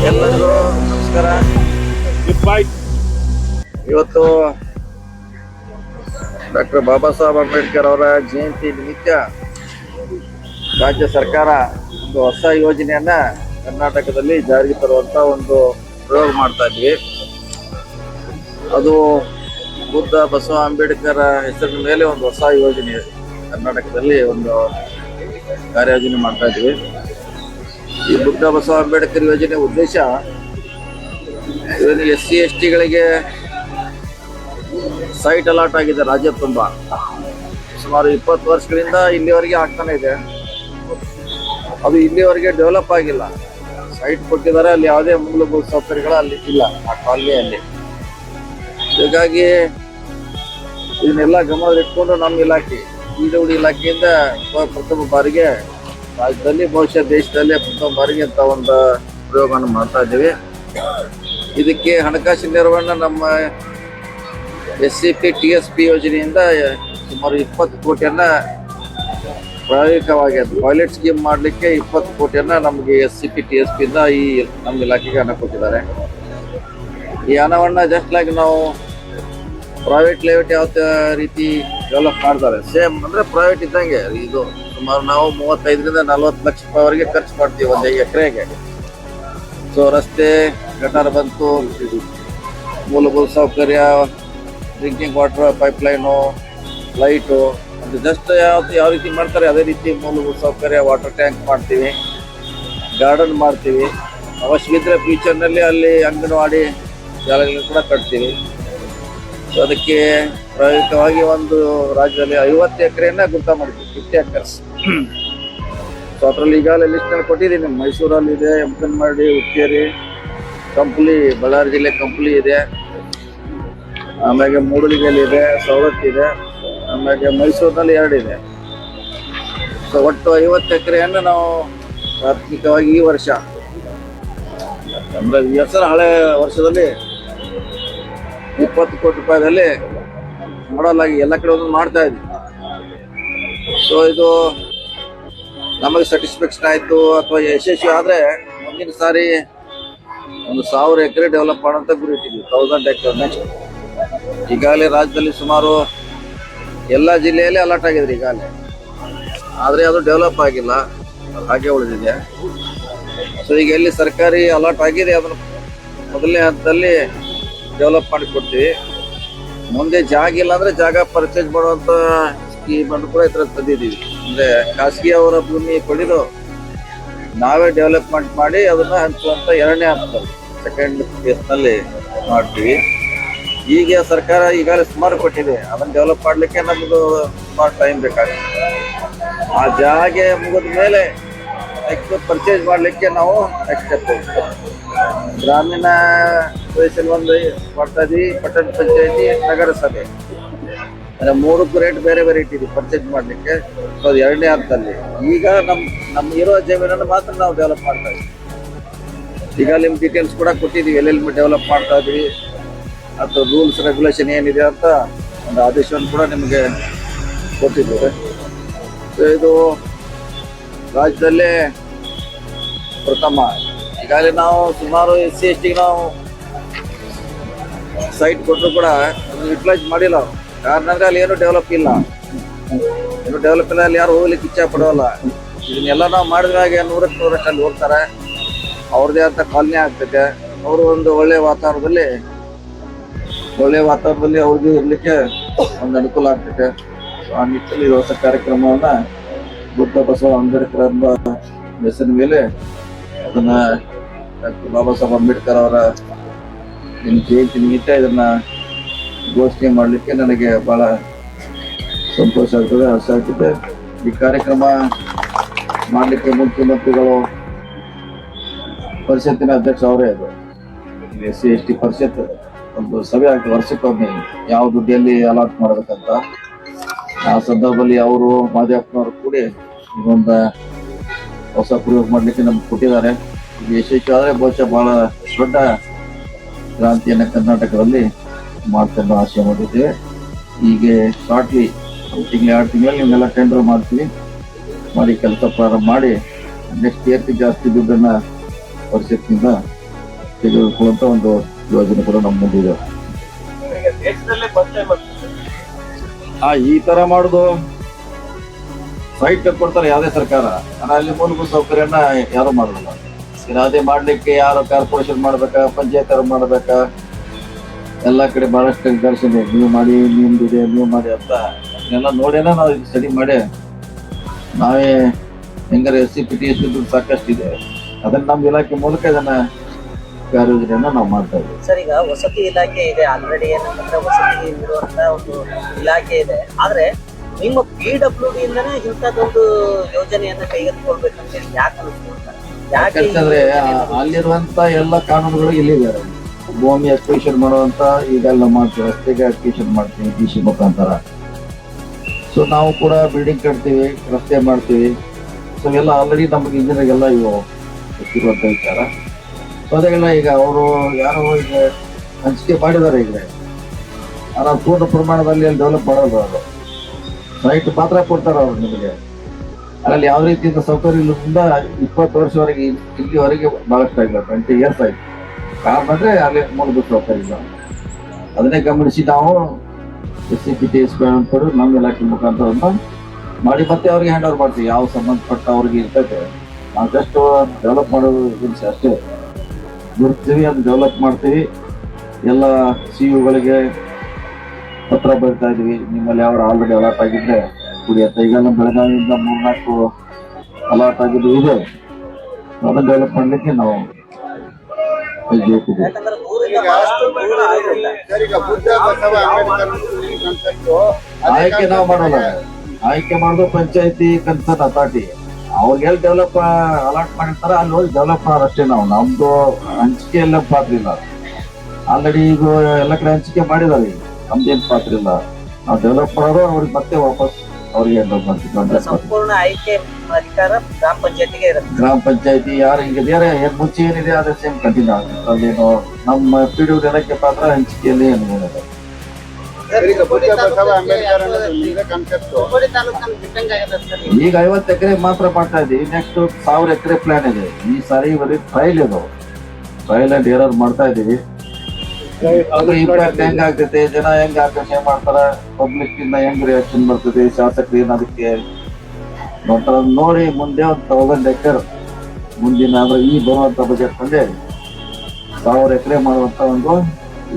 ಎಲ್ಲರಿಗೂ ನಮಸ್ಕಾರ. ಇವತ್ತು ಡಾಕ್ಟರ್ ಬಾಬಾ ಸಾಹೇಬ್ ಅಂಬೇಡ್ಕರ್ ಅವರ ಜಯಂತಿ ನಿಮಿತ್ತ ರಾಜ್ಯ ಸರ್ಕಾರ ಒಂದು ಹೊಸ ಯೋಜನೆಯನ್ನ ಕರ್ನಾಟಕದಲ್ಲಿ ಜಾರಿಗೆ ತರುವಂತ ಒಂದು ಪ್ರಯೋಗ ಮಾಡ್ತಾ ಇದ್ವಿ. ಅದು ಬುದ್ಧ ಬಸವ ಅಂಬೇಡ್ಕರ್ ಹೆಸರಿನ ಮೇಲೆ ಒಂದು ಹೊಸ ಯೋಜನೆ ಕರ್ನಾಟಕದಲ್ಲಿ ಒಂದು ಕಾರ್ಯಯೋಜನೆ ಮಾಡ್ತಾ ಇದ್ವಿ. ಈ ಬುದ್ಧ ಬಸವ ಅಂಬೇಡ್ಕರ್ ಯೋಜನೆ ಉದ್ದೇಶ SC ST ಗಳಿಗೆ ಸೈಟ್ ಅಲಾಟ್ ಆಗಿದೆ ರಾಜ್ಯ ತುಂಬ. ಸುಮಾರು 20 ವರ್ಷಗಳಿಂದ ಇಲ್ಲಿವರೆಗೆ ಆಗ್ತಾನೆ ಇದೆ. ಅದು ಇಲ್ಲಿವರೆಗೆ ಡೆವಲಪ್ ಆಗಿಲ್ಲ. ಸೈಟ್ ಕೊಟ್ಟಿದ್ದಾರೆ, ಅಲ್ಲಿ ಯಾವುದೇ ಮೂಲಭೂತ ಸೌಕರ್ಯಗಳು ಅಲ್ಲಿ ಇಲ್ಲ ಆ ಕಾಲನಿಯಲ್ಲಿ. ಹೀಗಾಗಿ ಇದನ್ನೆಲ್ಲ ಗಮನದಲ್ಲಿಟ್ಕೊಂಡು ನಮ್ಮ ಇಲಾಖೆ ಈರುಳ್ಳಿ ಇಲಾಖೆಯಿಂದ ಪ್ರಥಮ ಬಾರಿಗೆ ರಾಜ್ಯದಲ್ಲಿ ಬಹುಶಃ ದೇಶದಲ್ಲೇ ಪ್ರಥಮ ಬಾರಿಗೆ ಅಂತ ಒಂದು ಪ್ರಯೋಗವನ್ನು ಮಾಡ್ತಾ ಇದ್ದೀವಿ. ಇದಕ್ಕೆ ಹಣಕಾಸಿನ ನೆರವನ್ನ ನಮ್ಮ SCP TSP ಯೋಜನೆಯಿಂದ ಸುಮಾರು 20 ಕೋಟಿಯನ್ನ ಪ್ರಾಯೋಗಿಕವಾಗಿ ಟಾಯ್ಲೆಟ್ ಸ್ಕೀಮ್ ಮಾಡಲಿಕ್ಕೆ 20 ಕೋಟಿಯನ್ನ ನಮಗೆ SCP TSP ಇಂದ ಈ ನಮ್ಮ ಇಲಾಖೆಗೆ ಹಣ ಕೊಟ್ಟಿದ್ದಾರೆ. ಈ ಹಣವನ್ನ ಜಸ್ಟ್ ಲೈಕ್ ನಾವು ಪ್ರೈವೇಟ್ ಲೆವೆಟ್ ಯಾವ ರೀತಿ ಡೆವಲಪ್ ಮಾಡ್ತಾರೆ ಸೇಮ್ ಅಂದ್ರೆ ಪ್ರೈವೇಟ್ ಇದ್ದಂಗೆ ಇದು. ಸುಮಾರು ನಾವು 35 ರಿಂದ 40 ಲಕ್ಷ ರೂಪಾಯಿವರೆಗೆ ಖರ್ಚು ಮಾಡ್ತೀವಿ ಒಂದು ಎಕರೆಗೆ. ಸೊ ರಸ್ತೆ, ಗಟಾರ ಬಂತು, ಮೂಲಭೂತ ಸೌಕರ್ಯ, ಡ್ರಿಂಕಿಂಗ್ ವಾಟರ್, ಪೈಪ್ಲೈನು, ಲೈಟು, ಅದು ಜಸ್ಟ್ ಯಾವ ರೀತಿ ಮಾಡ್ತಾರೆ ಅದೇ ರೀತಿ ಮೂಲಭೂತ ಸೌಕರ್ಯ, ವಾಟರ್ ಟ್ಯಾಂಕ್ ಮಾಡ್ತೀವಿ, ಗಾರ್ಡನ್ ಮಾಡ್ತೀವಿ. ಅವಶ್ಯವಿದ್ರೆ ಫ್ಯೂಚರ್ನಲ್ಲಿ ಅಲ್ಲಿ ಅಂಗನವಾಡಿ ಶಾಲೆಗಳನ್ನು ಕೂಡ ಕಟ್ತೀವಿ. ಸೊ ಅದಕ್ಕೆ ಪ್ರಾಯೋಗಿಕವಾಗಿ ಒಂದು ರಾಜ್ಯದಲ್ಲಿ 50 ಎಕರೆಯನ್ನ ಗುರ್ತ ಮಾಡಿದ್ವಿ, 50 acres. ಸೊ ಅದರಲ್ಲಿ ಈಗಾಗಲೇ ಲಿಸ್ಟ್ನಲ್ಲಿ ಕೊಟ್ಟಿದ್ದೀನಿ. ಮೈಸೂರಲ್ಲಿ ಇದೆ, ಎಮ್ಕನ್ಮಡಿ, ಹುಕ್ಕೇರಿ, ಕಂಪ್ಲಿ, ಬಳ್ಳಾರಿ ಜಿಲ್ಲೆ ಕಂಪ್ಲಿ ಇದೆ, ಆಮೇಲೆ ಮೂಡಲಗಿಯಲ್ಲಿ ಇದೆ, ಸವದತ್ತಿ ಇದೆ, ಆಮೇಲೆ ಮೈಸೂರಿನಲ್ಲಿ 2 ಇದೆ. ಸೊ ಒಟ್ಟು 50 ಎಕರೆಯನ್ನು ನಾವು ಪ್ರಾಥಮಿಕವಾಗಿ ಈ ವರ್ಷ ಅಂದ್ರೆ ಈ ಹೆಸರು ಹಳೆ ವರ್ಷದಲ್ಲಿ 20 ಕೋಟಿ ರೂಪಾಯಿದಲ್ಲಿ ಮಾಡಲ್ ಆಗಿ ಎಲ್ಲ ಕಡೆ ಒಂದು ಮಾಡ್ತಾ ಇದ್ವಿ. ಸೊ ಇದು ನಮಗೆ ಸ್ಯಾಟಿಸ್ಫ್ಯಾಕ್ಷನ್ ಆಯ್ತು ಅಥವಾ ಯಶಸ್ವಿ ಆದ್ರೆ ಮುಂದಿನ ಸಾರಿ ಒಂದು 1000 ಎಕರೆ ಡೆವಲಪ್ ಮಾಡೋಂತ ಗುರಿ ಇಟ್ಟಿದ್ವಿ. 1000 ಎಕರೆ ನೆಕ್ಸ್ಟ್. ಈಗಾಗಲೇ ರಾಜ್ಯದಲ್ಲಿ ಸುಮಾರು ಎಲ್ಲ ಜಿಲ್ಲೆಯಲ್ಲಿ ಅಲರ್ಟ್ ಆಗಿದೆ ಈಗಾಗಲೇ, ಆದ್ರೆ ಅದು ಡೆವಲಪ್ ಆಗಿಲ್ಲ, ಹಾಗೆ ಉಳಿದಿದೆ. ಸೊ ಈಗ ಎಲ್ಲಿ ಸರ್ಕಾರಿ ಅಲರ್ಟ್ ಆಗಿದೆ ಅದನ್ನು ಮೊದಲನೇ ಹಂತದಲ್ಲಿ ಡೆವಲಪ್ ಮಾಡಿ ಕೊಡ್ತೀವಿ. ಮುಂದೆ ಜಾಗ ಇಲ್ಲ ಅಂದ್ರೆ ಜಾಗ ಪರ್ಚೇಸ್ ಮಾಡುವಂತ ಸ್ಕೀಮ್ ಅನ್ನು ಕೂಡ ಇತರ ತಂದಿದ್ದೀವಿ. ಅಂದ್ರೆ ಖಾಸಗಿ ಅವರ ಭೂಮಿ ಪಡೆದು ನಾವೇ ಡೆವಲಪ್ಮೆಂಟ್ ಮಾಡಿ ಅದನ್ನ ಹಂಚುವಂತ 2ನೇ ಹಂತದಲ್ಲಿ ಸೆಕೆಂಡ್ ಫೇಸ್ ನಲ್ಲಿ ಮಾಡ್ತೀವಿ. ಈಗ ಸರ್ಕಾರ ಈಗಾಗಲೇ ಸುಮಾರು ಕೊಟ್ಟಿದೆ, ಅದನ್ನ ಡೆವಲಪ್ ಮಾಡ್ಲಿಕ್ಕೆ ನಮ್ದು ಸುಮಾರು ಟೈಮ್ ಬೇಕಾಗುತ್ತೆ. ಆ ಜಾಗೆ ಮುಗಿದ ಮೇಲೆ ನೆಕ್ಸ್ಟ್ ಪರ್ಚೇಸ್ ಮಾಡ್ಲಿಕ್ಕೆ ನಾವು ನೆಕ್ಸ್ಟ್ ಸ್ಟೆಪ್ ಗ್ರಾಮೀಣ ಪ್ರದೇಶದಲ್ಲಿ ಒಂದು ಮಾಡ್ತಾ ಇದೀವಿ, ಪಟ್ಟಣ ಪಂಚಾಯತಿ, ನಗರಸಭೆ, ಅಂದ್ರೆ 3ಕ್ಕೂ ರೇಟ್ ಬೇರೆ ಬೇರೆ ಇಟ್ಟಿದ್ವಿ ಪರ್ಚೇಸ್ ಮಾಡ್ಲಿಕ್ಕೆ. ಸೊ ಅದು 2ನೇ ಹಂತದಲ್ಲಿ. ಈಗ ನಮ್ಮ ಇರೋ ಜಮೀನನ್ನು ಮಾತ್ರ ನಾವು ಡೆವಲಪ್ ಮಾಡ್ತಾ ಇದ್ವಿ. ಈಗ ನಿಮ್ ಡೀಟೇಲ್ಸ್ ಕೂಡ ಕೊಟ್ಟಿದ್ದೀವಿ, ಎಲ್ಲೆಲ್ಲಿ ಡೆವಲಪ್ ಮಾಡ್ತಾ ಇದ್ವಿ ಅಥವಾ ರೂಲ್ಸ್ ರೆಗ್ಯುಲೇಷನ್ ಏನಿದೆ ಅಂತ ಒಂದು ಆದೇಶವನ್ನು ಕೂಡ ನಿಮಗೆ ಕೊಟ್ಟಿದ್ದೇವೆ. ಸೊ ಇದು ರಾಜ್ಯದಲ್ಲೇ ಪ್ರಥಮ. ಈಗಾಗಲೇ ನಾವು ಸುಮಾರು SC ST ನಾವು ಸೈಟ್ ಕೊಟ್ಟರು ಕೂಡ ಅದನ್ನು ಯುಟಿಲೈಸ್ ಮಾಡಿಲ್ಲ. ಕಾರಣ ಅಂದ್ರೆ ಅಲ್ಲಿ ಏನು ಡೆವಲಪ್ ಇಲ್ಲ, ಅಲ್ಲಿ ಯಾರು ಹೋಗ್ಲಿಕ್ಕೆ ಇಚ್ಛೆ ಪಡೋಲ್ಲ. ಇದನ್ನೆಲ್ಲ ನಾವು ಮಾಡಿದ್ರಾಗ 100ಕ್ಕೆ 100 ಅಲ್ಲಿ ಹೋಗ್ತಾರೆ. ಅವ್ರದ್ದೇ ಅಂತ ಕಾಲನಿ ಆಗ್ತೈತೆ. ಅವರು ಒಂದು ಒಳ್ಳೆ ವಾತಾವರಣದಲ್ಲಿ ಅವ್ರಿಗೆ ಇರ್ಲಿಕ್ಕೆ ಒಂದು ಅನುಕೂಲ ಆಗ್ತೈತೆ. ಆ ನಿಟ್ಟಿನಲ್ಲಿ ಹೊಸ ಕಾರ್ಯಕ್ರಮವನ್ನ ಬುದ್ಧ ಬಸವ ಅಂಬೇಡ್ಕರ್ ಎಂಬ ಹೆಸರಿನ ಮೇಲೆ ಅದನ್ನ ಡಾಕ್ಟರ್ ಬಾಬಾ ಸಾಹೇಬ್ ಅಂಬೇಡ್ಕರ್ ಅವರ ಜಯಂತಿ ನಿಮಿತ್ತ ಇದನ್ನ ಘೋಷಣೆ ಮಾಡಲಿಕ್ಕೆ ನನಗೆ ಬಹಳ ಸಂತೋಷ ಆಗ್ತದೆ, ಆಸೆ ಆಗ್ತದೆ. ಈ ಕಾರ್ಯಕ್ರಮ ಮಾಡಲಿಕ್ಕೆ ಮುಖ್ಯಮಂತ್ರಿಗಳು, ಪರಿಷತ್ತಿನ ಅಧ್ಯಕ್ಷ ಅವರೇ. ಅದು SC ST ಪರಿಷತ್ ಒಂದು ಸಭೆ ಆಗ್ತದೆ ವರ್ಷಕ್ಕೊಮ್ಮೆ, ಯಾವ ದುಡ್ಡಿಯಲ್ಲಿ ಅಲಾಟ್ ಮಾಡಬೇಕಂತ. ಆ ಸಂದರ್ಭದಲ್ಲಿ ಅವರು ಮಾದೇವಪ್ಪನವರು ಕೂಡಿ ಇದೊಂದು ಹೊಸ ಪ್ರಯೋಗ ಮಾಡಲಿಕ್ಕೆ ನಮ್ಗೆ ಕೊಟ್ಟಿದ್ದಾರೆ. ಇದು ಯಶಸ್ವಿ ಆದರೆ ಬಹುಶಃ ಬಹಳ ದೊಡ್ಡ ಕ್ರಾಂತಿಯನ್ನ ಕರ್ನಾಟಕದಲ್ಲಿ ಮಾಡ್ಕೊಂಡು ಆಶಯ ಮಾಡಿದ್ದೇವೆ. ಹೀಗೆ ಶಾರ್ಟ್ಲಿ 1 ತಿಂಗಳು 2 ತಿಂಗಳಲ್ಲಿ ನಿಮ್ಮೆಲ್ಲ ಟೆಂಡರ್ ಮಾಡ್ತೀವಿ, ಮಾಡಿ ಕೆಲಸ ಪ್ರಾರಂಭ ಮಾಡಿ ನೆಕ್ಸ್ಟ್ ಇಯರ್ಗೆ ಜಾಸ್ತಿ ದುಡ್ಡನ್ನ ಪರಿಷತ್ನಿಂದ ತೆಗೆದುಕೊಳ್ಳುವಂತ ಒಂದು ಯೋಜನೆ ಕೂಡ ನಮ್ಮ ಮುಂದಿದೆ. ಈ ತರ ಮಾಡುದು ಸೈಟ್ ಕೊಡ್ತಾರೆ ಯಾವುದೇ ಸರ್ಕಾರ, ಅಲ್ಲಿ ಮೂಲಭೂತ ಸೌಕರ್ಯನ ಯಾರು ಮಾಡಲ್ಲ. ಅದೇ ಮಾಡ್ಲಿಕ್ಕೆ ಯಾರು ಕಾರ್ಪೊರೇಷನ್ ಮಾಡ್ಬೇಕಾ, ಪಂಚಾಯತ್ ಅವ್ರು ಮಾಡ್ಬೇಕಾ, ಎಲ್ಲಾ ಕಡೆ ಬಹಳಷ್ಟು ದರ್ಶನ ನೀವು ಮಾಡಿ, ನಿಮ್ದಿದೆ ನೀವು ಮಾಡಿ ಅಂತ ಎಲ್ಲ ನೋಡೇನ ನಾವು ಸ್ಟಡಿ ಮಾಡಿ ನಾವೇ ಹೆಂಗಾರೆ SCPTS ದುಡ್ಡು ಸಾಕಷ್ಟು ಇದೆ, ಅದನ್ನ ನಮ್ಮ ಇಲಾಖೆ ಮೂಲಕ ಇದನ್ನ ಕಾರ್ಯೋಜನೆಯನ್ನ ನಾವು ಮಾಡ್ತಾ ಇದ್ದೀವಿ. ಸರ್, ಈಗ ವಸತಿ ಇಲಾಖೆ ಇದೆ, ಆಲ್ರೆಡಿ ಏನಂತಂದ್ರೆ ವಸತಿ ಇರುವಂತ ಒಂದು ಇಲಾಖೆ ಇದೆ. ಆದ್ರೆ ನಿಮ್ಮ PWD ಇಂದನೇ ಇಂಥದ್ದೊಂದು ಯೋಜನೆಯನ್ನ ಕೈಗೆತ್ತಿಕೊಳ್ಬೇಕಂತ ಯಾಕೆ ಅನಿಸ್ಕೊಳ್ತಾರೆ? ಯಾಕಂತಂದ್ರೆ ಅಲ್ಲಿರುವಂತ ಎಲ್ಲ ಕಾನೂನುಗಳು ಇಲ್ಲಿದ್ದಾರೆ. ಭೂಮಿ ಅಕ್ವಿಷನ್ ಮಾಡುವಂತ ಇದೆಲ್ಲ ಮಾಡ್ತೀವಿ, ರಸ್ತೆಗೆ ಅಕ್ವಿಷನ್ ಮಾಡ್ತೀವಿ DC ಮುಖಾಂತರ. ಸೊ ನಾವು ಕೂಡ ಬಿಲ್ಡಿಂಗ್ ಕಟ್ತೀವಿ, ರಸ್ತೆ ಮಾಡ್ತೀವಿ. ಸೊ ಎಲ್ಲ ಆಲ್ರೆಡಿ ನಮಗೆ ಇಂಜಿನಿಯರ್ಗೆಲ್ಲ ಇವು ಗೊತ್ತಿರುವಂತ ವಿಚಾರ. ಸೊ ಅದೆಲ್ಲ ಈಗ ಅವರು ಯಾರೋ ಈಗ ಹಂಚಿಕೆ ಮಾಡಿದ್ದಾರೆ. ಈಗ ನಾವು ಪೂರ್ಣ ಪ್ರಮಾಣದಲ್ಲಿ ಅಲ್ಲಿ ಡೆವಲಪ್ ಮಾಡೋದು, ಅವರು ಸೈಟ್ ಮಾತ್ರ ಕೊಡ್ತಾರೆ ಅವ್ರು ನಿಮಗೆ. ಅಲ್ಲಿ ಯಾವ ರೀತಿಯಿಂದ ಸೌಕರ್ಯ ಇಲ್ಲದಿಂದ 20 ವರ್ಷವರೆಗೆ ಇಲ್ಲಿವರೆಗೆ ಬಹಳಷ್ಟು ಆಗಿಲ್ಲ, 20 years ಆಯ್ತು. ಕಾರಣ ಅಂದ್ರೆ ಅಲ್ಲಿ ಮೂಲಭೂತ ಸೌಕರ್ಯ ಇಲ್ಲ. ಅದನ್ನೇ ಗಮನಿಸಿ ನಾವು SCPTS ನಮ್ಮ ಇಲಾಖೆ ಮುಖಾಂತರ ಮಾಡಿ ಮತ್ತೆ ಅವ್ರಿಗೆ ಹ್ಯಾಂಡ್ ಓವರ್ ಮಾಡ್ತೀವಿ. ಯಾವ ಸಂಬಂಧಪಟ್ಟ ಅವ್ರಿಗೆ ಇರ್ತೈತೆ ನಾವು ಜಸ್ಟ್ ಡೆವಲಪ್ ಮಾಡೋದು ಅಷ್ಟೇ. ಗುರುತೀವಿ, ಅದನ್ನ ಡೆವಲಪ್ ಮಾಡ್ತೀವಿ. ಎಲ್ಲ CU ಪತ್ರ ಬರಿತಾ ಇದೀವಿ, ನಿಮ್ಮಲ್ಲಿ ಯಾವ ಆಲ್ರೆಡಿ ಅಲಾಟ್ ಆಗಿದ್ರೆ ಕುಡಿಯತ್ತೆ. ಈಗ ನಮ್ಮ ಬೆಳಗಾವಿಯಿಂದ 3-4 ಅಲಾಟ್ ಆಗಿದ್ದು ಇದೆ, ಅದನ್ನ ಡೆವಲಪ್ ಮಾಡ್ಲಿಕ್ಕೆ ನಾವು ಆಯ್ಕೆ ನಾವು ಮಾಡೋಲ್ಲ. ಆಯ್ಕೆ ಮಾಡೋದು ಪಂಚಾಯತಿ ಕನ್ಸರ್ನ್ ಅಥಾರಿಟಿ. ಅವ್ರಿಗೆ ಎಲ್ಲಿ ಡೆವಲಪ್ ಅಲಾಟ್ ಮಾಡಿರ್ತಾರ ಅಲ್ಲಿ ಹೋಗಿ ಡೆವಲಪ್ ಮಾಡೋರಷ್ಟೇ. ನಾವು ನಮ್ದು ಹಂಚಿಕೆ ಎಲ್ಲ ಪಾತ್ರ ಇಲ್ಲ. ಆಲ್ರೆಡಿ ಈಗ ಎಲ್ಲ ಕಡೆ ಹಂಚಿಕೆ ಮಾಡಿದಾರೆ, ನಮ್ದೇನ್ ಪಾತ್ರ ಇಲ್ಲ. ನಾವು ಡೆವಲಪ್ ಮಾಡೋರು ಅವ್ರಿಗೆ ಮತ್ತೆ ವಾಪಸ್ ಅವ್ರಿಗೆ ಸಂಪೂರ್ಣ ಆಯ್ಕೆ ಅಧಿಕಾರ ಗ್ರಾಮ ಪಂಚಾಯತಿಗೆ ಇರುತ್ತೆ. ಗ್ರಾಮ ಪಂಚಾಯತಿ ಯಾರು ಹಿಂಗಿದ್ದಾರೆ, ಏನ್ ಮುಂಚೆ ಏನಿದೆ ಅದೇ ಸೇಮ್ ಕಂಟಿನ್ಯೂ ಆಗುತ್ತೆ. ಅದೇನು ನಮ್ಮ PWD ಇಲಾಖೆ ಪಾತ್ರ ಹಂಚಿಕೆಯಲ್ಲಿ ಏನಿದೆ. ಈಗ 50 ಎಕರೆ ಮಾತ್ರ ಮಾಡ್ತಾ ಇದ್ದೀವಿ. ನೆಕ್ಸ್ಟ್ 1000 ಎಕರೆ ಪ್ಲಾನ್ ಇದೆ. ಈ ಸಾರಿ ಬರೀ ಟ್ರಯಲ್ ಇದು, ಟ್ರಯಲ್ ಅಂಡ್ ಎರರ್ ಮಾಡ್ತಾ ಇದೀವಿ. ಅದು ಇಂಪ್ಯಾಕ್ಟ್ ಹೆಂಗ್ ಆಗ್ತೈತೆ, ಜನ ಹೆಂಗ್ ಆಕರ್ಷಣೆ ಮಾಡ್ತಾರ, ಪಬ್ಲಿಕ್ ಇಂದ ಹೆಂಗ್ ರಿಯಾಕ್ಷನ್ ಬರ್ತದೆ, ಶಾಸಕರು ಏನ್ ಅದಕ್ಕೆ ನೋಡ್ತಾರ ನೋಡಿ. ಮುಂದೆ 1000 ಎಕರೆ ಮುಂದಿನ ಅಂದ್ರೆ ಈ ಬರುವಂತ ಬಜೆಟ್ ನಲ್ಲಿ 1000 ಎಕರೆ ಮಾಡುವಂತ ಒಂದು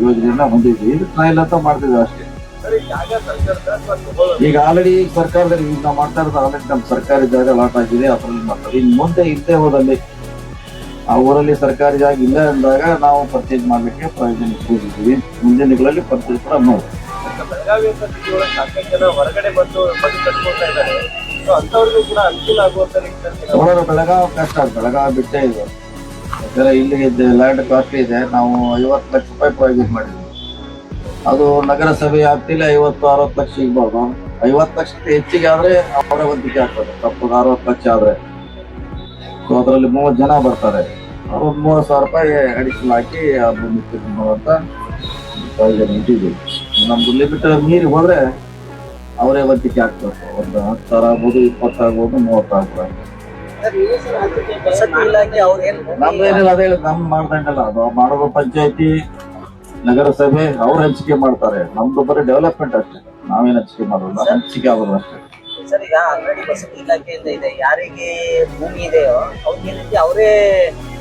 ಯೋಜನೆಯನ್ನ ಹೊಂದಿದ್ವಿ. ಇದು ಟ್ರಯಲ್ ಅಂತ ಮಾಡ್ತಿದ್ವಿ ಅಷ್ಟೇ. ಈಗ ಆಲ್ರೆಡಿ ಸರ್ಕಾರದಲ್ಲಿ ಈಗ ನಾವು ಮಾಡ್ತಾ ಇರೋದು ಆಲ್ರೆಡಿ ನಮ್ಮ ಸರ್ಕಾರಿ ಜಾಗ ಲಾಟ್ ಆಗಿದೆ, ಅದರಲ್ಲಿ ಮಾಡ್ತಾರೆ. ಇನ್ನು ಮುಂದೆ ಇದ್ದೇ ಹೋದಲ್ಲಿ ಆ ಊರಲ್ಲಿ ಸರ್ಕಾರಿ ಜಾಗ ಇಲ್ಲ ಅಂದಾಗ ನಾವು ಪರ್ಚೇಸ್ ಮಾಡ್ಲಿಕ್ಕೆ ಪ್ರಯೋಜನ ಇಟ್ಕೊಂಡಿದ್ದೀವಿ. ಮುಂದಿನ ದಿನಗಳಲ್ಲಿ ಪರ್ಚೇಸ್ ಕೂಡ ನೋಡಿ. ಬೆಳಗಾವಿ ಕಷ್ಟ, ಬೆಳಗಾವಿ ಬಿಟ್ಟೇ ಇದೆ. ಯಾಕಂದ್ರೆ ಇಲ್ಲಿಗೆ ಲ್ಯಾಂಡ್ ಕಾಸ್ಟ್ಲಿ ಇದೆ. ನಾವು 50 ಲಕ್ಷ ರೂಪಾಯಿ ಪ್ರಯೋಜನ ಮಾಡಿದ್ವಿ. ಅದು ನಗರಸಭೆ ಆಗ್ತಿಲ್ಲ 50-60 ಲಕ್ಷ ಸಿಗ್ಬೋದು. 50 ಲಕ್ಷಕ್ಕೆ ಹೆಚ್ಚಿಗೆ ಆದ್ರೆ ಅವರ ವಂತಿಕೆ ಆಗ್ತದೆ. ತಪ್ಪು 60 ಲಕ್ಷ ಆದ್ರೆ ಸೊ ಅದರಲ್ಲಿ 30 ಜನ ಬರ್ತಾರೆ. ಅವ್ರು 30,000 ರೂಪಾಯಿ ಅಡಿಷನಲ್ ಹಾಕಿ ಆ ಭೂಮಿ ಮಾಡುವಂತ ಪ್ರಯೋಜನ ಇಟ್ಟಿದ್ದೀವಿ. ನಮ್ದು ಲಿಮಿಟ್ ಮೀರಿ ಹೋದ್ರೆ ಅವರೇ ವಂತಿಕೆ ಆಗ್ತಾರೆ. ಒಂದು 10,000 ಆಗ್ಬೋದು, 20 ಆಗ್ಬೋದು, 30 ಆಗ್ಬೋದು. ನಮ್ದೇನಿಲ್ಲ, ಅದೇ ನಮ್ ಮಾಡ್ದಂಗಲ್ಲ. ಅದು ಮಾಡೋದು ಪಂಚಾಯತಿ, ನಗರಸಭೆ ಅವ್ರು ಹಂಚಿಕೆ ಮಾಡ್ತಾರೆ. ನಮ್ದು ಬರೀ ಡೆವಲಪ್ಮೆಂಟ್ ಅಷ್ಟೇ, ನಾವೇನ್ ಹಂಚಿಕೆ ಮಾಡೋಲ್ಲ, ಹಂಚಿಕೆ ಆಗೋದು ಅಷ್ಟೇ. ಸರ್, ಈಗ ಆಲ್ರೆಡಿ ವಸತಿ ಇಲಾಖೆಯಿಂದ ಇದೆ, ಯಾರಿಗೆ ಭೂಮಿ ಇದೆಯೋ ಅವ್ರಿಗೆ ಅವರೇ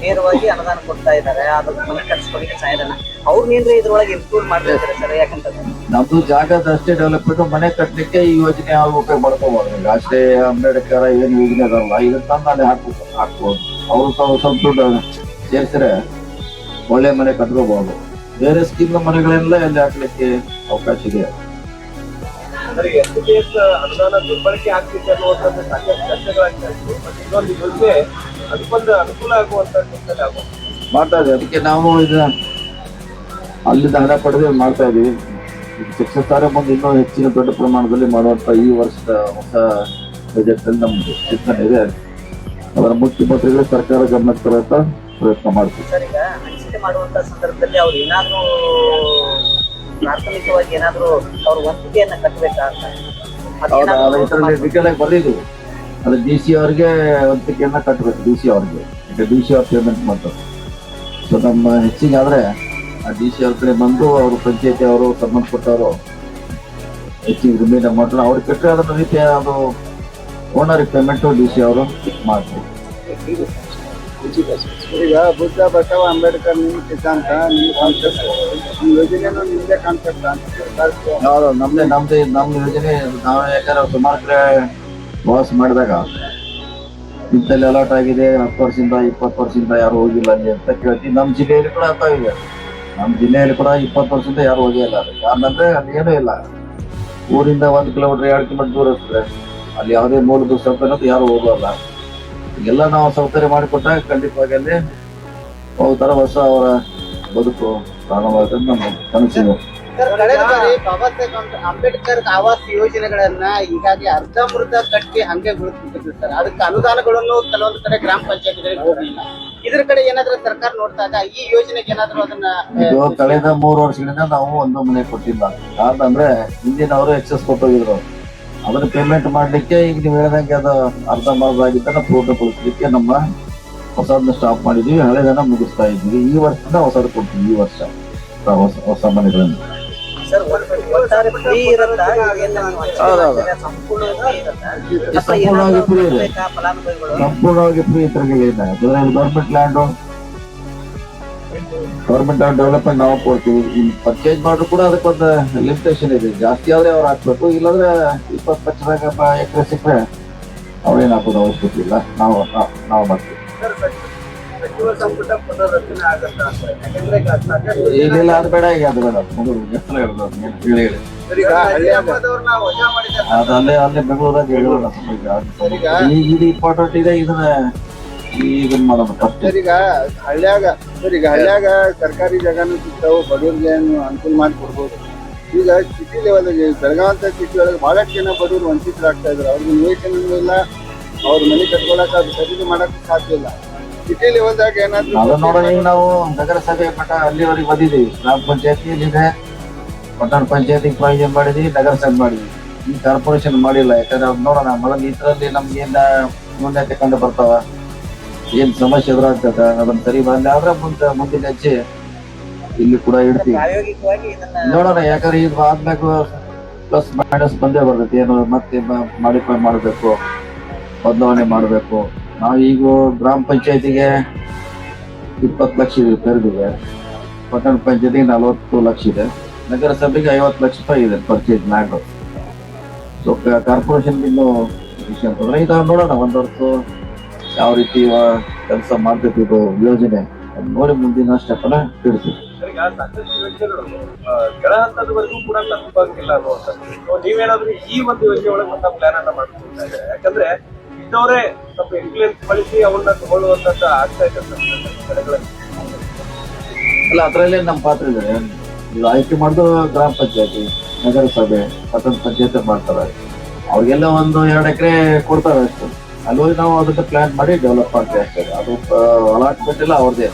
ನೇರವಾಗಿ ಅನುದಾನ ಕೊಡ್ತಾ ಇದ್ದಾರೆ. ಅದಕ್ಕೆ ಮನೆ ಕಟ್ಸ್ಕೊಳ್ಳಿಕ್ಕೆ ಸಹಾಯಧನ ಅವ್ರನ್ನೇನ್ರಿ ಇದ್ರೊಳಗೆ ಇನ್ಕ್ಲೂಡ್ ಮಾಡ್ತಾ ಇದ್ದಾರೆ ಸರ್? ಯಾಕಂತಂದ್ರೆ ನಮ್ದು ಜಾಗದ ಅಷ್ಟೇ ಡೆವಲಪ್ಮೆಂಟ್, ಮನೆ ಕಟ್ಟಲಿಕ್ಕೆ ಈ ಯೋಜನೆ ಯಾವ ಉಪಯೋಗ ಮಾಡ್ಕೋಬಹುದು. ಈಗ ಅಷ್ಟೇ ಅಂಬೇಡ್ಕರ್ ಏನ್ ಯೋಜನೆ ಅದಲ್ಲ, ಇದನ್ನ ತಂದು ಅಲ್ಲಿ ಹಾಕ್ಬೋದು. ಅವ್ರು ಸ್ವಲ್ಪ ದುಡ್ಡು ಸೇರಿಸಿದ್ರೆ ಒಳ್ಳೆ ಮನೆ ಕಟ್ಕೋಬಹುದು. ಬೇರೆ ಸ್ಕೀಮ್ ಮನೆಗಳೆಲ್ಲ ಎಲ್ಲಿ ಹಾಕ್ಲಿಕ್ಕೆ ಅವಕಾಶ ಇದೆ. ಅನುದಾನ ದುರ್ಬಳಕೆ ಆಗ್ತಿದೆ ಅನ್ನುವಂಥದ್ದು ಸಾಕಷ್ಟು ಚರ್ಚೆಗಳಾಗ್ತಾ ಇತ್ತು. ಇನ್ನೊಂದು ಯೋಜನೆ ಅದಕ್ಕೊಂದು ಅನುಕೂಲ ಆಗುವಂತ ಮಾಡ್ತಾ ಇದ್ದೀವಿ. ಅದಕ್ಕೆ ನಾವು ಇದು ಅಲ್ಲಿಂದ ಹಣ ಪಡೆದು ಮಾಡ್ತಾ ಇದೀವಿ. ಸಕ್ಸಸ್ ಮುಂದೆ ಇನ್ನೂ ಹೆಚ್ಚಿನ ದೊಡ್ಡ ಪ್ರಮಾಣದಲ್ಲಿ ಮಾಡುವಂತ ಈ ವರ್ಷದ ಹೊಸ ಬಜೆಟ್ ಅಲ್ಲಿ ನಮ್ದು ಚಿಂತನೆ ಇದೆ. ಅದರ ಮುಖ್ಯಮಂತ್ರಿಗಳು ಸರ್ಕಾರ ಗಮನಕ್ಕೆ ತರುವಂತ ಪ್ರಯತ್ನ ಮಾಡ್ತೀವಿ. ಸರ್, ಈಗ ಹಂಚಿಕೆ ಮಾಡುವಂತ ಸಂದರ್ಭದಲ್ಲಿ ಅವ್ರು ಏನಾದ್ರೂ ಪ್ರಾಥಮಿಕವಾಗಿ ಏನಾದ್ರೂ ಅವ್ರ ವಂತಿಕೆಯನ್ನ ಕಟ್ಟಬೇಕಾ ಅಂತ ಡೀಟೇಲ್ ಆಗಿ ಬರ್ದಿದ್ವಿ. ಅದು DC ಅವ್ರಿಗೆ ವಂತಿಕೆಯನ್ನ ಕಟ್ಟಬೇಕು. DC ಅವ್ರಿಗೆ DC ಅವ್ರ ಪೇಮೆಂಟ್ ಮಾಡ್ತಾರೆ. ಸೊ ನಮ್ಮ ಹೆಚ್ಚಿಗೆ ಆದ್ರೆ ಆ ಡಿ ಸಿ ಅವ್ರ ಕಡೆ ಬಂದು ಅವರು ಪಂಚಾಯತಿ ಅವರು ಸಂಬಂಧಪಟ್ಟವರು ಹೆಚ್ಚಿಗೆ ರಿಮೈನ್ ಅಮೌಂಟ್ ಅವ್ರಿಗೆ ಕಟ್ಟರೆ ಅದನ್ನ ರೀತಿ ಅದು ಓನರ್ ಪೇಮೆಂಟ್ ಡಿ ಸಿ ಅವರು ಮಾಡ್ತಾರೆ. ಈಗ ಬುದ್ಧ ಬಸವ ಅಂಬೇಡ್ಕರ್ ನಿಮ್ಮ ಸಿದ್ಧಾಂತ ನಿಮ್ಮ ಕಾನ್ಸೆಪ್ಟ್ ನಿಮ್ಮ ಯೋಜನೆನೂ ನಿಮ್ದೇ ಕಾನ್ಸೆಪ್ಟ್ ಅಂತ ಯಾವ್ದು ನಮ್ಮ ಯೋಜನೆ ನಾವು ಯಾಕಂದ್ರೆ ಸುಮಾರು ಕಡೆ ವಾಸ ಮಾಡಿದಾಗ ಇಂಥಲ್ಲಿ ಅಲರ್ಟ್ ಆಗಿದೆ 10 ವರ್ಷದಿಂದ 20 ವರ್ಷದಿಂದ ಯಾರು ಹೋಗಿಲ್ಲ ಅಲ್ಲಿ ಅಂತ ಕೇಳ್ತೀವಿ. ನಮ್ಮ ಜಿಲ್ಲೆಯಲ್ಲಿ ಕೂಡ ಅಂತ ಇದೆ. ನಮ್ಮ ಜಿಲ್ಲೆಯಲ್ಲಿ ಕೂಡ 20 ವರ್ಷದಿಂದ ಯಾರು ಹೋಗಿಲ್ಲ. ಯಾಕಂದ್ರೆ ಅಲ್ಲಿ ಏನೂ ಇಲ್ಲ. ಊರಿಂದ 1 ಕಿಲೋಮೀಟರ್ 2 ಕಿಲೋಮೀಟರ್ ದೂರ ಇರ್ತದೆ. ಅಲ್ಲಿ ಯಾವುದೇ ಮೂಲಭೂತ ಸೌಕರ್ಯ ಯಾರು ಹೋಗಲ್ಲ. ಎಲ್ಲ ನಾವು ಸೌಕರ್ಯ ಮಾಡಿಕೊಟ್ಟಾಗ ಖಂಡಿತವಾಗಿ ಅಲ್ಲಿ ತರ ಹೊಸ ಅವರ ಬದುಕು ಪ್ರಾರಂಭವಾದ ನಮ್ಮ ಕನಸಿದೆ. ಸರ್, ಕಳೆದ ಬಾರಿ ಬಾಬಾ ಸಾಹೇಬ್ ಅಂಬೇಡ್ಕರ್ ಆವಾಸ್ ಯೋಜನೆಗಳನ್ನ ಈಗಾಗಲೇ ಅರ್ಧಂಬರ್ಧ ಕಟ್ಟಿ ಹಂಗೆ ಬಿಡುತ್ತಿದ್ರು ಸರ್. ಅದಕ್ಕೆ ಅನುದಾನಗಳನ್ನು ಕೆಲವೊಂದು ಕಡೆ ಗ್ರಾಮ ಪಂಚಾಯತ್ಗಳಿಗೆ ಹೋಗಲಿಲ್ಲ. ಇದ್ರ ಕಡೆ ಏನಾದ್ರೂ ಸರ್ಕಾರ ನೋಡ್ದಾಗ ಈ ಯೋಜನೆಗೆ ಏನಾದ್ರೂ ಅದನ್ನ ಇದು ಕಳೆದ 3 ವರ್ಷಗಳಿಂದ ನಾವು ಒಂದು ಮನೆ ಕೊಟ್ಟಿಲ್ಲ. ಕಾರಣ ಅಂದ್ರೆ ಹಿಂದಿನವರು ಎಕ್ಸೆಸ್ ಕೊಟ್ಟೋಗಿದ್ರು. ಅದನ್ನ ಪೇಮೆಂಟ್ ಮಾಡ್ಲಿಕ್ಕೆ ಈಗ ನೀವು ಹೇಳ್ದಂಗೆ ಅದು ಅರ್ಧಂಬರ್ಧ ಆಗಿದ್ದನ್ನ ಪೂರ್ಣಗೊಳಿಸ್ಲಿಕ್ಕೆ ನಮ್ಮ ಹೊಸದನ್ನ ಸ್ಟಾಪ್ ಮಾಡಿದ್ವಿ. ಹಳೆದನ್ನ ಮುಗಿಸ್ತಾ ಇದ್ವಿ. ಈ ವರ್ಷದಿಂದ ಹೊಸದು ಕೊಡ್ತೀವಿ. ಈ ವರ್ಷ ಹೊಸ ಮನೆಗಳನ್ನು ಸರ್ ಒಟ್ಟಾರೆ ಫ್ರೀ ಇರತ್ತಾ? ಸಂಪೂರ್ಣವಾಗಿ ಸಂಪೂರ್ಣವಾಗಿ ಫ್ರೀ ಇದೆ. ಫಲಾನುಭವಿಗಳು ಸಂಪೂರ್ಣವಾಗಿ ಫ್ರೀ ಇತರಗಳಿಲ್ಲ. ಗೌರ್ಮೆಂಟ್ ಲ್ಯಾಂಡ್ ಡೆವಲಪ್ಮೆಂಟ್ ನಾವು ಕೊಡ್ತೀವಿ. ಪರ್ಚೇಸ್ ಮಾಡಿದ್ರು ಕೂಡ ಅದಕ್ಕೊಂದು ಲಿಮಿಟೇಷನ್ ಇದೆ. ಜಾಸ್ತಿ ಆದ್ರೆ ಅವ್ರು ಹಾಕ್ಬೇಕು. ಇಲ್ಲಾಂದ್ರೆ 20 ಲಕ್ಷದಾಗ ಎಕರೆ ಸಿಕ್ಕರೆ ಅವ್ರೇನ್ ಹಾಕೋದು ಅವಶ್ಯಕತೆ ಇಲ್ಲ. ನಾವು ಮಾಡ್ತೀವಿ. ಸಚಿವ ಸಂಪುಟ ಪುನರ್ರಚನೆ ಆಗತ್ತಾ ಅಂತ. ಯಾಕಂದ್ರೆ ಈಗ ಸಾಕಷ್ಟು ಈಗೆಲ್ಲ ಅದು ಬೇಡ. ಈಗ ಅದು ಬೇಡ. ಹೇಳಿ ಈಗ ಹಳ್ಳಿಯಾಗದವ್ರನ್ನ ವಜಾ ಮಾಡಿದ್ದಾರೆ. ಅದು ಅಲ್ಲೇ ಬೆಂಗಳೂರಾಗ ಹೇಳೋಣ. ಈಗ ಇದು ಇಂಪಾರ್ಟೆಂಟ್ ಇದೆ. ಇದನ್ನ ಮಾಡೋದು ಫಸ್ಟ್. ಈಗ ಹಳ್ಳಿಯಾಗ ಸರ್ಕಾರಿ ಜಾಗನೂ ಸಿಗ್ತಾವು. ಬಡವ್ರಿಗೆ ಅನುಕೂಲ ಮಾಡಿ ಕೊಡ್ಬೋದು. ಈಗ ಸಿಟಿ ಲೆವೆಲ್ ಬೆಳಗಾವಿ ಅಂತ ಸಿಟಿ ಒಳಗೆ ಬಹಳಷ್ಟು ಜನ ಬಡವರು ವಂಚಿತರಾಗ್ತಾ ಇದ್ರು. ಅವ್ರಿಗೆ ನಿವೇಶನೂ ಇಲ್ಲ. ಅವ್ರ ಮನೆ ಕಟ್ಕೊಳಕ್ ಅದು ಖರೀದಿ ಮಾಡಕ್ ಸಾಧ್ಯ ಇಲ್ಲ. ಸಿಟಿ ಲೆವೆಲ್ದಾಗ ಏನಾದ್ರು ಅದನ್ನ ನೋಡೋಣ. ಈಗ ನಾವು ನಗರಸಭೆ ಮಟ್ಟ ಅಲ್ಲಿವರೆಗೆ ಬಂದಿದ್ದೀವಿ. ಗ್ರಾಮ ಪಂಚಾಯತಿಯಲ್ಲಿದೆ, ಪಟ್ಟಣ ಪಂಚಾಯತಿಗೆ ಪ್ರಾವಿಷನ್ ಮಾಡಿದ್ವಿ, ನಗರಸಭೆ ಮಾಡಿದ್ವಿ. ಈ ಕಾರ್ಪೊರೇಷನ್ ಮಾಡಿಲ್ಲ. ಯಾಕಂದ್ರೆ ಅವ್ರು ನೋಡೋಣ ಮೊದಲು ಇದ್ರಲ್ಲಿ ನಮ್ಗೆ ಏನ ನ್ಯೂನತೆ ಕಂಡು ಬರ್ತಾವ, ಏನ್ ಸಮಸ್ಯೆ ಎದುರಾಗ್ತದ, ಅದನ್ನ ಸರಿ ಬಂದ ಆದ್ರೆ ಮುಂದಿನ ಹೆಜ್ಜೆ ಇಲ್ಲಿ ಕೂಡ ಇಡ್ತೀವಿ. ಪ್ರಾಯೋಗಿಕವಾಗಿ ಇದನ್ನ ನೋಡೋಣ. ಯಾಕಂದ್ರೆ ಇದು ಆದ್ಮೇಲೆ ಪ್ಲಸ್ ಮೈನಸ್ ಬಂದೇ ಬರ್ತೈತಿ. ಏನು ಮತ್ತೆ ಮಾಡಿಫೈ ಮಾಡಬೇಕು, ಬದಲಾವಣೆ ಮಾಡಬೇಕು. ನಾವು ಈಗ ಗ್ರಾಮ ಪಂಚಾಯತಿಗೆ 20 ಲಕ್ಷ ತೆರೆದಿದೆ. ಪಟ್ಟಣ ಪಂಚಾಯತಿಗೆ 40 ಲಕ್ಷ ಇದೆ. ನಗರಸಭೆಗೆ 50 ಲಕ್ಷ ರೂಪಾಯಿ ಇದೆ ಪರ್ಚೇಸ್ ಲ್ಯಾಂಡ್. ಸೊ ಕಾರ್ಪೊರೇಷನ್ ಇನ್ನು ವಿಷಯ ಅಂತಂದ್ರೆ ಇದು ನೋಡೋಣ. 1 ವರ್ಷ ಯಾವ ರೀತಿ ಕೆಲಸ ಮಾಡ್ಬೇಕು ಇದು ಯೋಜನೆ ನೋಡಿ ಮುಂದಿನ ಸ್ಟೆಪ್ ಅನ್ನ ಇಡ್ತೀವಿ. ಈಗ ಸಾಕಷ್ಟು ಯೋಜನೆಗಳು ಕೆಳ ಹಂತದವರೆಗೂ ಕೂಡ ತಲುಪಂಗಿಲ್ಲ ಅನ್ನುವಂಥದ್ದು. ನೀವೇನಾದ್ರೂ ಈ ಒಂದು ಯೋಜನೆ ಒಳಗೆ ಒಂದು ಪ್ಲಾನ್ ಅನ್ನ ಮಾಡ್ಕೊಳ್ತಾ ಇದ್ದಾರೆ? ಯಾಕಂದ್ರೆ ಇದ್ದವರೇ ಸ್ವಲ್ಪ ಇನ್ಫ್ಲೂಯೆನ್ಸ್ ಬಳಸಿ ಅವನ್ನ ತಗೊಳ್ಳುವಂತದ್ದು ಆಗ್ತಾ ಇದೆ ಕಡೆಗಳಲ್ಲಿ. ಅಲ್ಲ, ಅದರಲ್ಲೇ ನಮ್ಮ ಪಾತ್ರ ಇದೆ. ಇದು ಆಯ್ಕೆ ಮಾಡಿದ್ರು ಗ್ರಾಮ ಪಂಚಾಯತಿ, ನಗರಸಭೆ, ಪಟ್ಟಣ ಪಂಚಾಯತಿ ಮಾಡ್ತಾರೆ. ಅವ್ರಿಗೆಲ್ಲ 1-2 ಎಕರೆ ಕೊಡ್ತಾರೆ ಅಷ್ಟು. ಅಲ್ಲಿ ಹೋಗಿ ನಾವು ಅದಕ್ಕೆ ಪ್ಲಾನ್ ಮಾಡಿ ಡೆವಲಪ್ ಮಾಡ್ತೀವಿ ಅಷ್ಟೇ. ಅದು ಅಲಾಟ್ಮೆಂಟ್ ಎಲ್ಲ ಅವ್ರದೇ.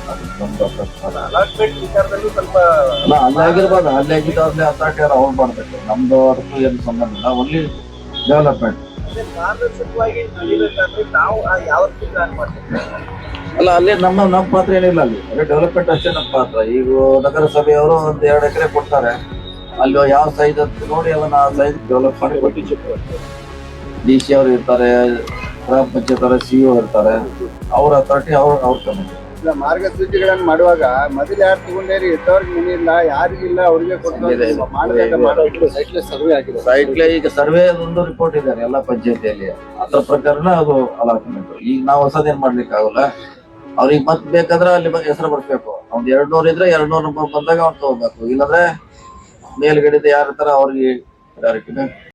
ಅಲಾಟ್ಮೆಂಟ್ ವಿಚಾರದಲ್ಲಿ ಸ್ವಲ್ಪ ಅಲ್ಲ, ಅಲ್ಲೇ ಆಗಿರ್ಬೋದು. ಅಲ್ಲೇ ಆಗಿದ್ದಾಗಲೇ ಅಥಾರಿಟಿ ಅವ್ರು ಮಾಡ್ಬೇಕು. ನಮ್ದು ಅದಕ್ಕೂ ಏನು ಸಂಬಂಧ ಇಲ್ಲ. Only development. ಪಾರದರ್ಶಕವಾಗಿ ನಡೀಬೇಕಾದ್ರೆ ನಾವು ಯಾವ ರೀತಿ ಪ್ಲಾನ್ ಮಾಡ್ತೀವಿ? ಅಲ್ಲ, ಅಲ್ಲಿ ನಮ್ಮ ಪಾತ್ರ ಏನಿಲ್ಲ. ಅಲ್ಲಿ ಡೆವಲಪ್ಮೆಂಟ್ ಅಷ್ಟೇ ನಮ್ಮ ಪಾತ್ರ. ಈಗ ನಗರಸಭೆಯವರು 1-2 ಎಕರೆ ಕೊಡ್ತಾರೆ. ಅಲ್ಲಿ ಯಾವ ಸೈಜ್ ಅಂತ ನೋಡಿ ಅದನ್ನ ಆ ಸೈಜ್ ಡೆವಲಪ್ ಮಾಡಿ ಕೊಟ್ಟಿದ್ದೀವಿ. ಡಿ ಸಿ ಅವರು ಇರ್ತಾರೆ, ಗ್ರಾಮ ಪಂಚಾಯತ್ ಸಿಇಒ ಇರ್ತಾರೆ. ಅವ್ರ ಅಥಾರಿಟಿ ಅವ್ರ ಕಮ್ಮಿ. ಇಲ್ಲ, ಮಾರ್ಗಸೂಚಿಗಳನ್ನ ಮಾಡುವಾಗ ಮೊದಲು ಯಾರು ತಗೊಂಡೇರಿ ಇದ್ದವ್ರಿಗೆ ಮನೆ ಇಲ್ಲ, ಯಾರಿಗಿಲ್ಲ ಅವ್ರಿಗೆ ಸೈಟ್ಲೆ ಈಗ ಸರ್ವೆ ಒಂದು ರಿಪೋರ್ಟ್ ಇದೆ ಎಲ್ಲ ಪಂಚಾಯತಿಯಲ್ಲಿ. ಅದ್ರ ಪ್ರಕಾರನ ಅದು ಅಲಾಟ್ಮೆಂಟ್. ಈಗ ನಾವು ಹೊಸದೇನ್ ಮಾಡ್ಲಿಕ್ಕೆ ಆಗಲ್ಲ. ಅವ್ರಿಗೆ ಮತ್ ಬೇಕಾದ್ರೆ ಅಲ್ಲಿ ಹೆಸರು ಬರ್ಸ್ಬೇಕು. ಅವ್ನ್ 200 ಇದ್ರೆ 200 ನಂಬರ್ ಬಂದಾಗ ಅವ್ನು ತಗೋಬೇಕು. ಇಲ್ಲಾಂದ್ರೆ ಮೇಲ್ಗಡೆ ಯಾರ ತರ ಅವ್ರಿಗೆ ಡೈರೆಕ್ಟ್